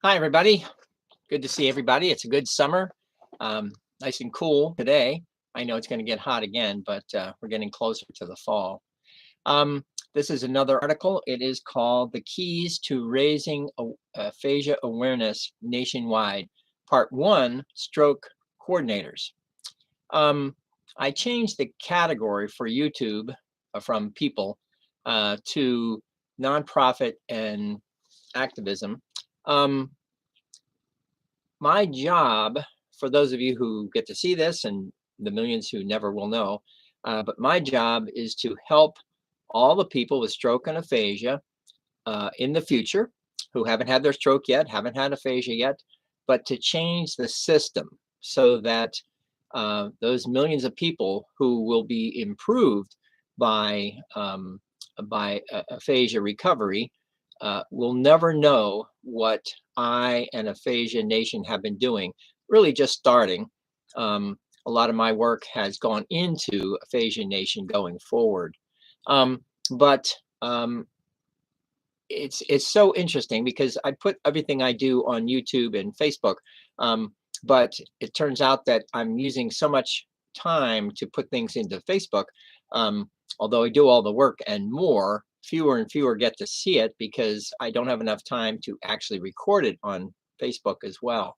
Hi, everybody. Good to see everybody. It's a good summer. Um, nice and cool today. I know it's going to get hot again, but we're getting closer to the fall. Um, this is another article. It is called The Keys to Raising Aphasia Awareness Nationwide, Part 1, Stroke Coordinators. I changed the category for YouTube from people to nonprofit and activism. Um, my job, for those of you who get to see this and the millions who never will know, but my job is to help all the people with stroke and aphasia in the future who haven't had their stroke yet, haven't had aphasia yet, but to change the system so that those millions of people who will be improved by aphasia recovery will never know what I and Aphasia Nation have been doing, really just starting. A lot of my work has gone into Aphasia Nation going forward. But it's so interesting because I put everything I do on YouTube and Facebook, but it turns out that I'm using so much time to put things into Facebook. Although I do all the work and more, fewer and fewer get to see it because I don't have enough time to actually record it on Facebook as well.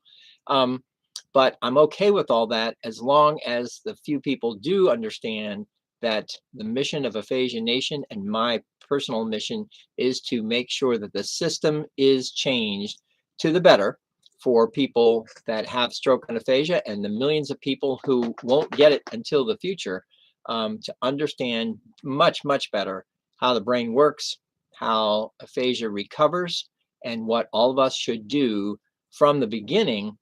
But I'm okay with all that as long as the few people do understand that the mission of Aphasia Nation and my personal mission is to make sure that the system is changed to the better for people that have stroke and aphasia and the millions of people who won't get it until the future, to understand much, much better how the brain works, how aphasia recovers, and what all of us should do from the beginning,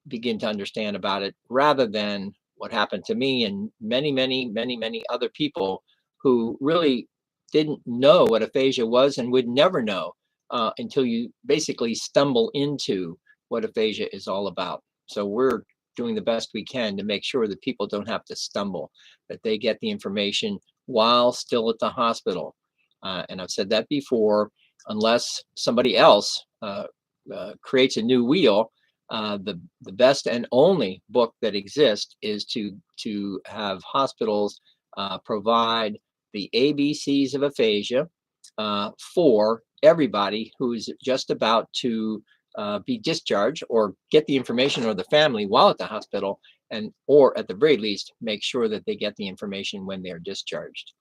begin to understand about it rather than what happened to me and many, many, many, many other people who really didn't know what aphasia was and would never know until you basically stumble into what aphasia is all about. So we're doing the best we can to make sure that people don't have to stumble, that they get the information while still at the hospital. And I've said that before, unless somebody else creates a new wheel, the best and only book that exists is to have hospitals provide the ABCs of aphasia for everybody who's just about to be discharged or get the information, or the family while at the hospital, and or at the very least make sure that they get the information when they're discharged.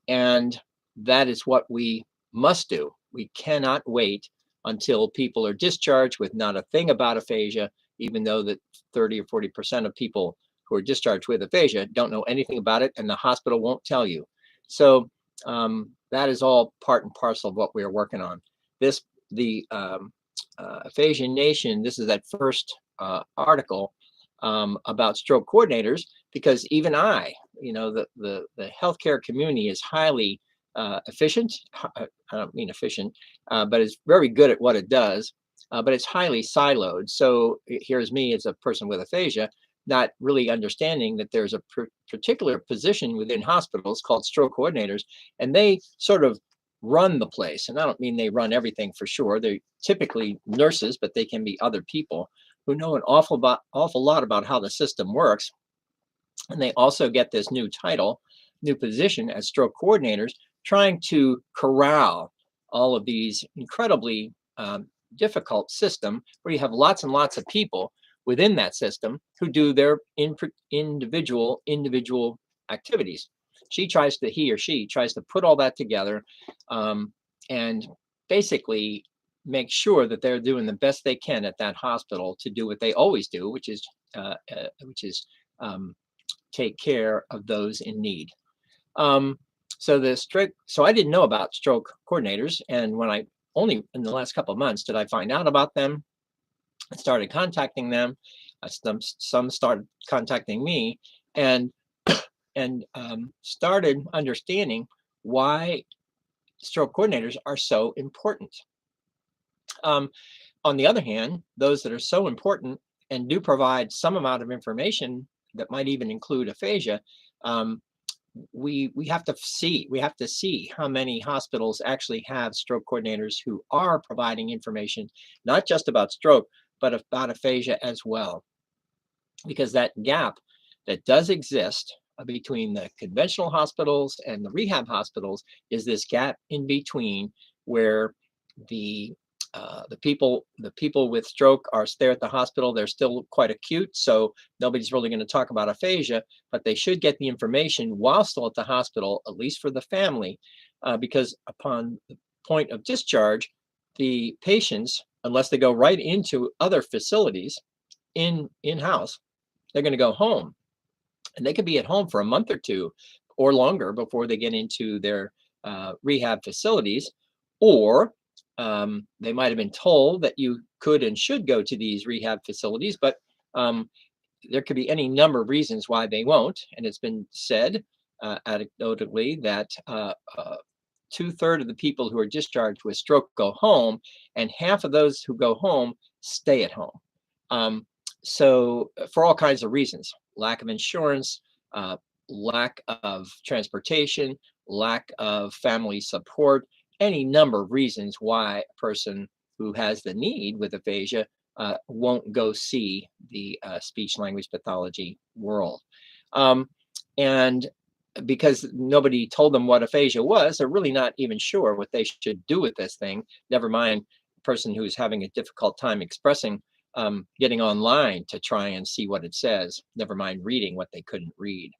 And that is what we must do. We cannot wait until people are discharged with not a thing about aphasia, even though that 30 or 40% of people who are discharged with aphasia don't know anything about it, and the hospital won't tell you. So that is all part and parcel of what we are working on. The Aphasia Nation, this is that first article about stroke coordinators, because even the healthcare community is highly efficient. I don't mean efficient, but it's very good at what it does, but it's highly siloed. So here's me as a person with aphasia, not really understanding that there's a particular position within hospitals called stroke coordinators, and they sort of run the place. And I don't mean they run everything, for sure. They're typically nurses, but they can be other people who know an awful lot about how the system works. And they also get this new title, new position as stroke coordinators, trying to corral all of these incredibly difficult system where you have lots and lots of people within that system who do their individual activities. He or she tries to put all that together, and basically make sure that they're doing the best they can at that hospital to do what they always do, which is take care of those in need. So I didn't know about stroke coordinators, and when I only in the last couple of months did I find out about them, I started contacting them. Some started contacting me, and started understanding why stroke coordinators are so important. On the other hand, those that are so important and do provide some amount of information that might even include aphasia, we have to see how many hospitals actually have stroke coordinators who are providing information, not just about stroke, but about aphasia as well, because that gap that does exist between the conventional hospitals and the rehab hospitals is this gap in between where the the people with stroke are there at the hospital. They're still quite acute, so nobody's really going to talk about aphasia, but they should get the information while still at the hospital, at least for the family, because upon the point of discharge, the patients, unless they go right into other facilities in-house, they're going to go home, and they could be at home for a month or two or longer before they get into their rehab facilities, or they might have been told that you could and should go to these rehab facilities, but there could be any number of reasons why they won't. And it's been said anecdotally that 2/3 of the people who are discharged with stroke go home, and half of those who go home stay at home. Um, so for all kinds of reasons, lack of insurance, uh, lack of transportation, lack of family support, any number of reasons why a person who has the need with aphasia won't go see the speech language pathology world. Um, and because nobody told them what aphasia was, they're really not even sure what they should do with this thing. Never mind a person who's having a difficult time expressing, getting online to try and see what it says, never mind reading what they couldn't read.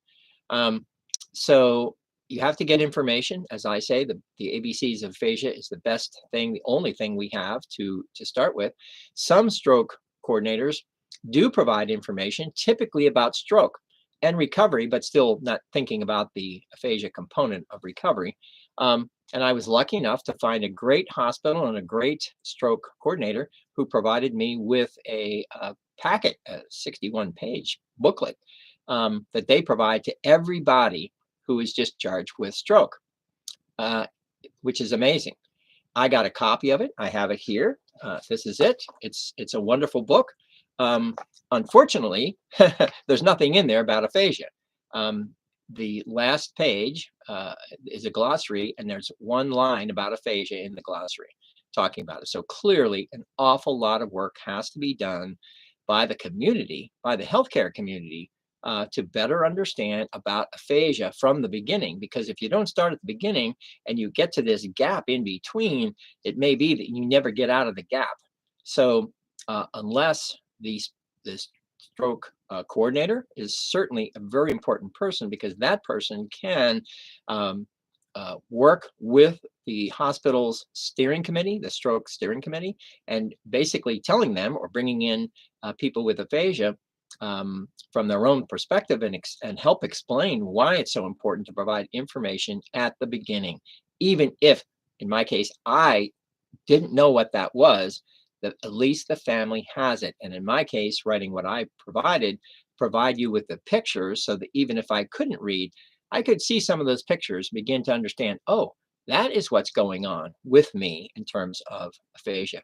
Um, so you have to get information. As I say, the ABCs of aphasia is the best thing, the only thing we have to start with. Some stroke coordinators do provide information, typically about stroke and recovery, but still not thinking about the aphasia component of recovery. And I was lucky enough to find a great hospital and a great stroke coordinator who provided me with a packet, a 61-page booklet that they provide to everybody who is discharged with stroke, uh, which is amazing. I got a copy of it. I have it here. This is it. It's a wonderful book. Unfortunately, there's nothing in there about aphasia. The last page is a glossary, and there's one line about aphasia in the glossary talking about it. So clearly, an awful lot of work has to be done by the community, by the healthcare community, to better understand about aphasia from the beginning. Because if you don't start at the beginning and you get to this gap in between, it may be that you never get out of the gap. So unless this stroke coordinator is certainly a very important person, because that person can work with the hospital's steering committee, the stroke steering committee, and basically telling them or bringing in people with aphasia from their own perspective, and help explain why it's so important to provide information at the beginning. Even if, in my case, I didn't know what that was, that at least the family has it. And in my case, writing what I provide you with the pictures, so that even if I couldn't read, I could see some of those pictures, begin to understand, oh, that is what's going on with me in terms of aphasia.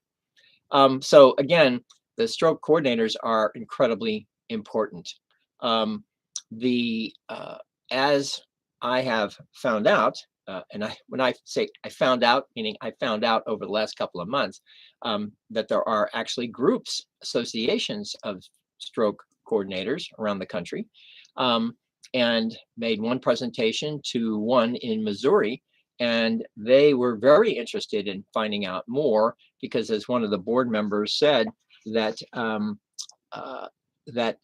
So again, the stroke coordinators are incredibly important. Um, the As I have found out, when I say I found out, meaning I found out over the last couple of months, that there are actually groups, associations of stroke coordinators around the country, and made one presentation to one in Missouri, and they were very interested in finding out more, because as one of the board members said, that uh, that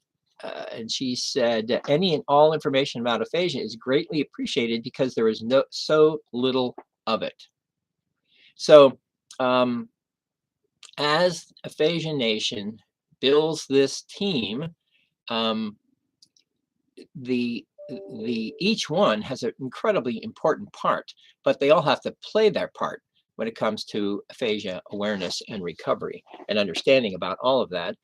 and she said, any and all information about aphasia is greatly appreciated because there is so little of it. So as Aphasia Nation builds this team, um, each one has an incredibly important part, but they all have to play their part when it comes to aphasia awareness and recovery and understanding about all of that.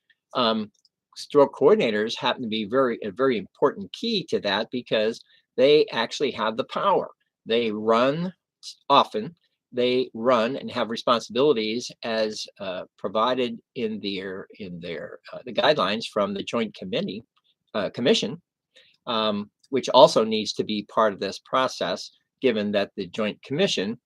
Stroke coordinators happen to be a very important key to that, because they actually have the power. They run often. They run and have responsibilities as provided in the guidelines from the Joint Commission, which also needs to be part of this process, given that the Joint Commission,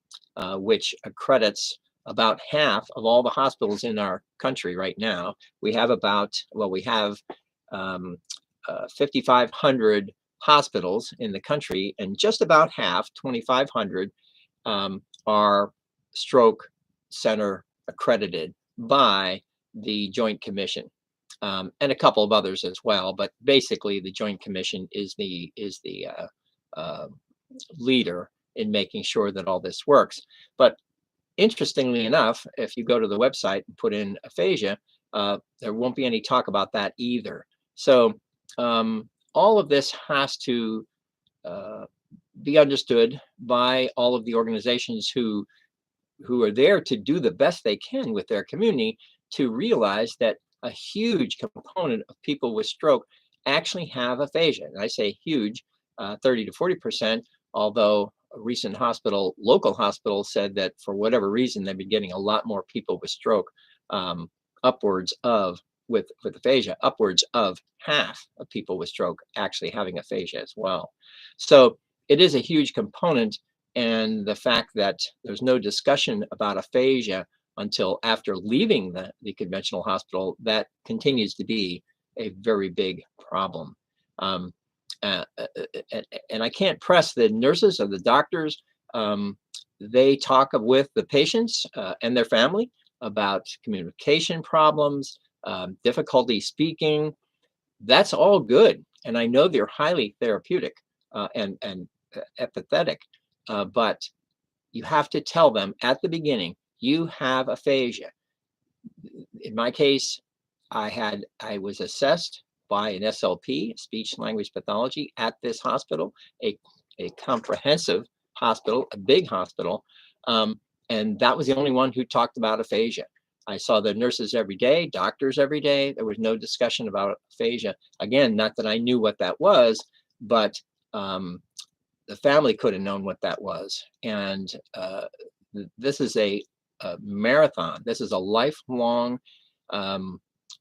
which accredits about half of all the hospitals in our country right now, we have about, well, we have 5,500 hospitals in the country, and just about half, 2,500, are stroke center accredited by the Joint Commission, and a couple of others as well. But basically, the Joint Commission is the leader in making sure that all this works. But interestingly enough, if you go to the website and put in aphasia, there won't be any talk about that either. So all of this has to be understood by all of the organizations who are there to do the best they can with their community, to realize that a huge component of people with stroke actually have aphasia. And I say huge, 30 to 40%, although a recent local hospital said that for whatever reason, they've been getting a lot more people with stroke, with aphasia, upwards of half of people with stroke actually having aphasia as well. So it is a huge component, and the fact that there's no discussion about aphasia until after leaving the conventional hospital, that continues to be a very big problem. And I can't press the nurses or the doctors. They talk with the patients and their family about communication problems, difficulty speaking. That's all good, and I know they're highly therapeutic and empathetic, but you have to tell them at the beginning, you have aphasia. In my case, I was assessed by an SLP, speech language pathology, at this hospital, a comprehensive hospital, a big hospital, and that was the only one who talked about aphasia. I saw the nurses every day, doctors every day. There was no discussion about aphasia. Again, not that I knew what that was, but the family could have known what that was. And this is a marathon. This is a lifelong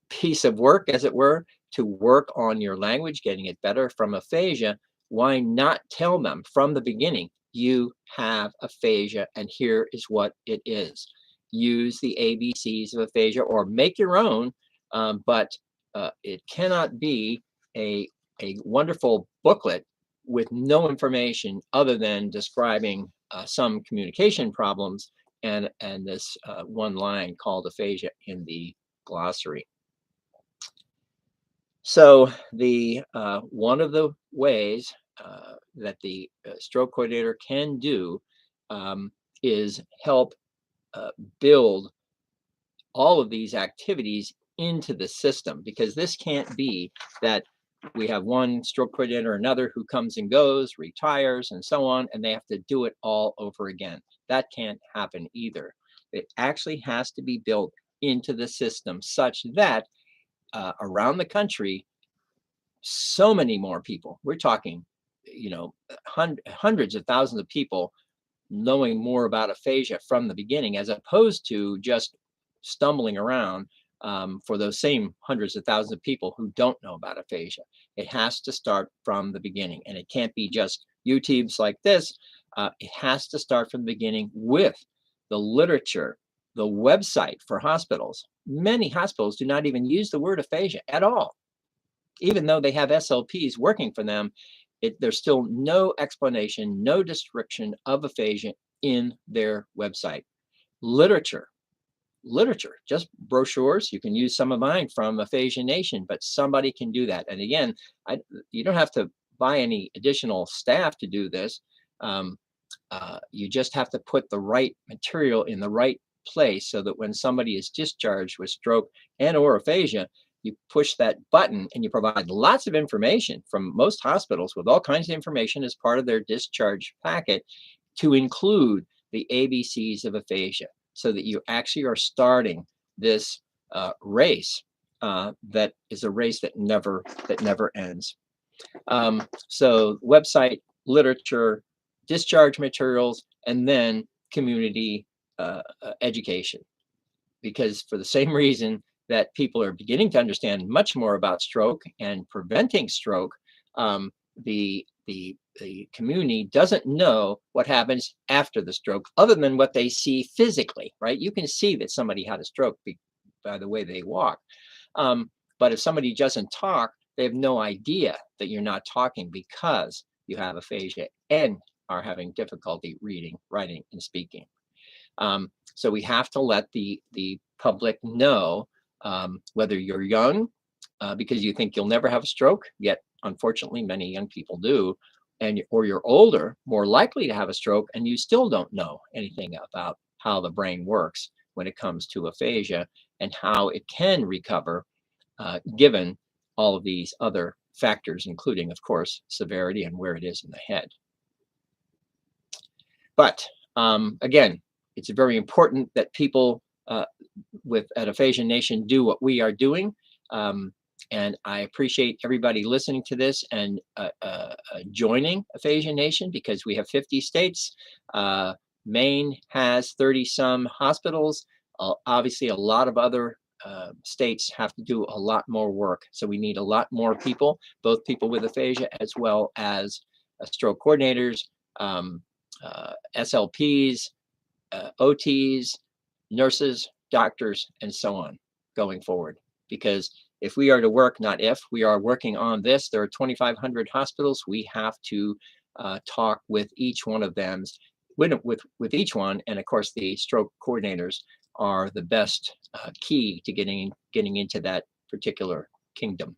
piece of work, as it were, to work on your language, getting it better from aphasia. Why not tell them from the beginning, you have aphasia and here is what it is? Use the ABCs of aphasia or make your own, but it cannot be a wonderful booklet with no information other than describing some communication problems and this one line called aphasia in the glossary. So the one of the ways that the stroke coordinator can do is help build all of these activities into the system, because this can't be that we have one stroke coordinator or another who comes and goes, retires, and so on, and they have to do it all over again. That can't happen either. It actually has to be built into the system such that around the country, so many more people, we're talking, hundreds of thousands of people knowing more about aphasia from the beginning, as opposed to just stumbling around for those same hundreds of thousands of people who don't know about aphasia. It has to start from the beginning, and it can't be just YouTubes like this. It has to start from the beginning with the literature, the website for hospitals. Many hospitals do not even use the word aphasia at all. Even though they have SLPs working for them, there's still no explanation, no description of aphasia in their website. Literature, just brochures. You can use some of mine from Aphasia Nation, but somebody can do that. And again, you don't have to buy any additional staff to do this. You just have to put the right material in the right place so that when somebody is discharged with stroke and or aphasia, you push that button and you provide lots of information from most hospitals with all kinds of information as part of their discharge packet to include the ABCs of aphasia, so that you actually are starting this race that is a race that never ends. So website, literature, discharge materials, and then community education. Because for the same reason that people are beginning to understand much more about stroke and preventing stroke, the the community doesn't know what happens after the stroke, other than what they see physically, right? You can see that somebody had a stroke by the way they walk. But if somebody doesn't talk, they have no idea that you're not talking because you have aphasia and are having difficulty reading, writing, and speaking. So we have to let the public know, whether you're young, because you think you'll never have a stroke, yet unfortunately many young people do, or you're older, more likely to have a stroke, and you still don't know anything about how the brain works when it comes to aphasia and how it can recover, given all of these other factors, including, of course, severity and where it is in the head. But again, it's very important that people at Aphasia Nation do what we are doing. And I appreciate everybody listening to this and joining Aphasia Nation, because we have 50 states. Maine has 30-some hospitals. Obviously, a lot of other states have to do a lot more work. So we need a lot more people, both people with aphasia as well as stroke coordinators, SLPs, OTs, nurses, doctors, and so on going forward. Because if we are to work, not if, we are working on this, there are 2,500 hospitals. We have to talk with each one of them, with each one. And of course, the stroke coordinators are the best key to getting into that particular kingdom.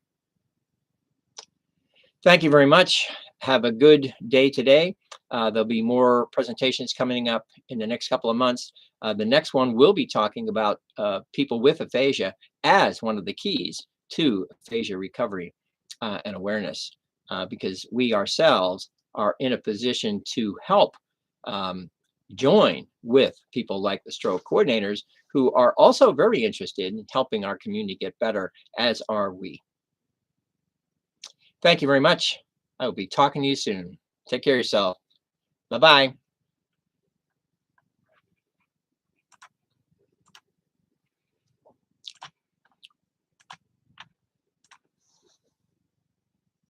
Thank you very much. Have a good day today. There'll be more presentations coming up in the next couple of months. The next one will be talking about people with aphasia as one of the keys to aphasia recovery and awareness, because we ourselves are in a position to help join with people like the stroke coordinators, who are also very interested in helping our community get better, as are we. Thank you very much. I will be talking to you soon. Take care of yourself. Bye-bye.